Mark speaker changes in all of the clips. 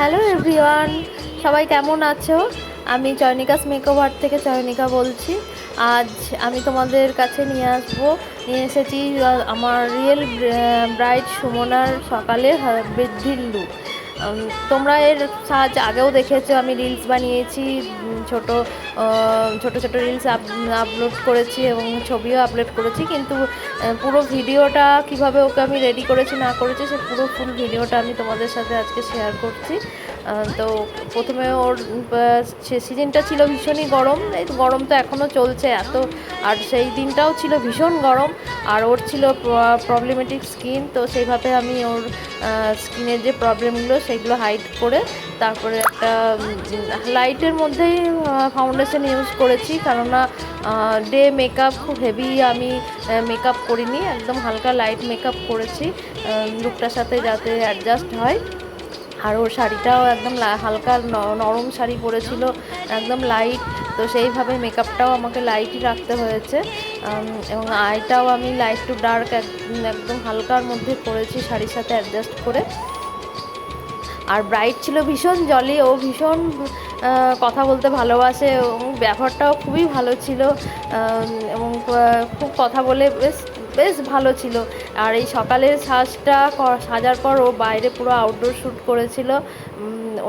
Speaker 1: Hello everyone, সবাই কেমন আছো? আমি চয়নিকাস মেকওভার থেকে চয়নিকা বলছি। আজ আমি তোমাদের কাছে নিয়ে এসেছি আমার রিয়েল ব্রাইড সুমনার সকালে বৃদ্ধির লুক। তোমরা এর সাজ আগেও দেখেছো, আমি রিলস বানিয়েছি, ছোট ছোট ছোট রিলস আপলোড করেছি এবং ছবিও আপলোড করেছি, কিন্তু পুরো ভিডিওটা কিভাবে ওকে আমি রেডি করেছি না করেছি সে পুরো ফুল ভিডিওটা আমি তোমাদের সাথে আজকে শেয়ার করছি। তো প্রথমে ওর সে সিজনটা ছিল ভীষণই গরম, এই গরম তো এখনও চলছে এত, আর সেই দিনটাও ছিল ভীষণ গরম, আর ওর ছিল প্রবলেমেটিক স্কিন। তো সেইভাবে আমি ওর স্কিনের যে প্রবলেমগুলো সেগুলো হাইড করে তারপরে একটা লাইটের মধ্যেই ফাউন্ডেশন ইউজ করেছি, কেননা ডে মেকআপ খুব হেভি আমি মেকআপ করিনি, একদম হালকা লাইট মেকআপ করেছি লুকটার সাথে যাতে অ্যাডজাস্ট হয়। আর ওর শাড়িটাও একদম হালকা নরম শাড়ি পরেছিল, একদম লাইট, তো সেইভাবে মেকআপটাও আমাকে লাইটই রাখতে হয়েছে। এবং আইটাও আমি লাইট টু ডার্ক একদম হালকার মধ্যে করেছি শাড়ির সাথে অ্যাডজাস্ট করে। আর ব্রাইট ছিল ভীষণ জলি, ও ভীষণ কথা বলতে ভালোবাসে এবং ব্যবহারটাও খুবই ভালো ছিল, এবং খুব কথা বলে বেশ বেশ ভালো ছিল। আর এই সকালের সাজার পর ও বাইরে পুরো আউটডোর শ্যুট করেছিল।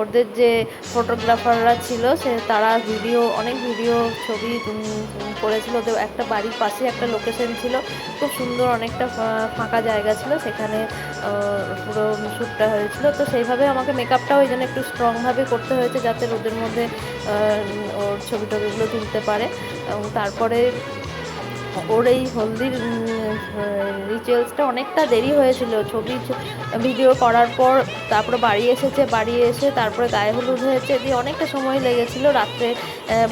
Speaker 1: ওদের যে ফটোগ্রাফাররা ছিল তারা অনেক ভিডিও ছবি করেছিল। ওদের একটা বাড়ির পাশে একটা লোকেশন ছিল, খুব সুন্দর, অনেকটা ফাঁকা জায়গা ছিল, সেখানে পুরো শ্যুটটা হয়েছিল। তো সেইভাবে আমাকে মেকআপটাও ওই জন্য একটু স্ট্রংভাবে করতে হয়েছে যাতে রোদের মধ্যে ওর ছবি টবিগুলো তুলতে পারে। এবং তারপরে ওর এই হলদির রিচুয়ালসটা অনেকটা দেরি হয়েছিল ভিডিও করার পর। তারপরে বাড়ি এসে তারপরে গায়ে হলুদ হয়েছে, দিয়ে অনেকটা সময় লেগেছিল। রাত্রে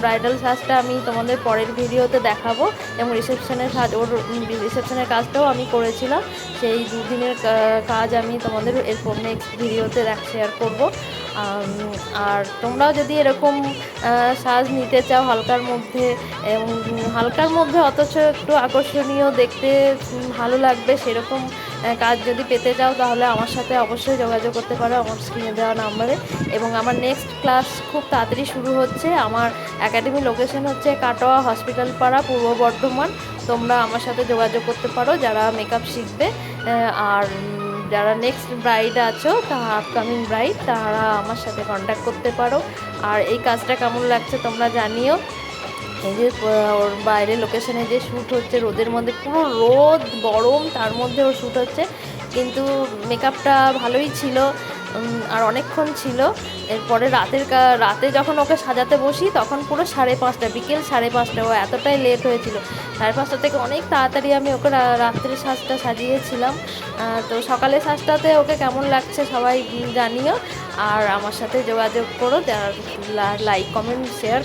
Speaker 1: ব্রাইডাল সাজটা আমি তোমাদের পরের ভিডিওতে দেখাবো, এবং ওর রিসেপশনের কাজটাও আমি করেছিলাম। সেই দুদিনের কাজ আমি তোমাদের এরপর নেক্সট ভিডিওতে শেয়ার করব। আর তোমরাও যদি এরকম সাজ নিতে চাও হালকার মধ্যে অথচ একটু আকর্ষণীয়, দেখতে ভালো লাগবে, সেরকম কাজ যদি পেতে চাও তাহলে আমার সাথে অবশ্যই যোগাযোগ করতে পারো আমার স্ক্রিনে দেওয়া নাম্বারে। এবং আমার নেক্সট ক্লাস খুব তাড়াতাড়ি শুরু হচ্ছে। আমার একাডেমি লোকেশন হচ্ছে কাটোয়া হসপিটাল পাড়া, পূর্ব বর্ধমান। তোমরা আমার সাথে যোগাযোগ করতে পারো যারা মেকআপ শিখবে। আর যারা নেক্সট ব্রাইড আছো, আপকামিং ব্রাইড, তারা আমার সাথে কন্ট্যাক্ট করতে পারো। আর এই কাজটা কেমন লাগছে তোমরা জানিও। এই যে ওর বাইরে লোকেশনে যে শ্যুট হচ্ছে রোদের মধ্যে, পুরো রোদ গরম, তার মধ্যে ওর শ্যুট হচ্ছে, কিন্তু মেকআপটা ভালোই ছিল আর অনেকক্ষণ ছিল। এরপরে রাতে যখন ওকে সাজাতে বসি তখন পুরো 5:30, বিকেল 5:30, ও এতটাই লেট হয়েছিল। 5:30 থেকে অনেক তাড়াতাড়ি আমি ওকে রাত্রের সাজটা সাজিয়েছিলাম। তো সকালের সাজটাতে ওকে কেমন লাগছে সবাই জানিও, আর আমার সাথে যোগাযোগ করো, লাইক কমেন্ট শেয়ার।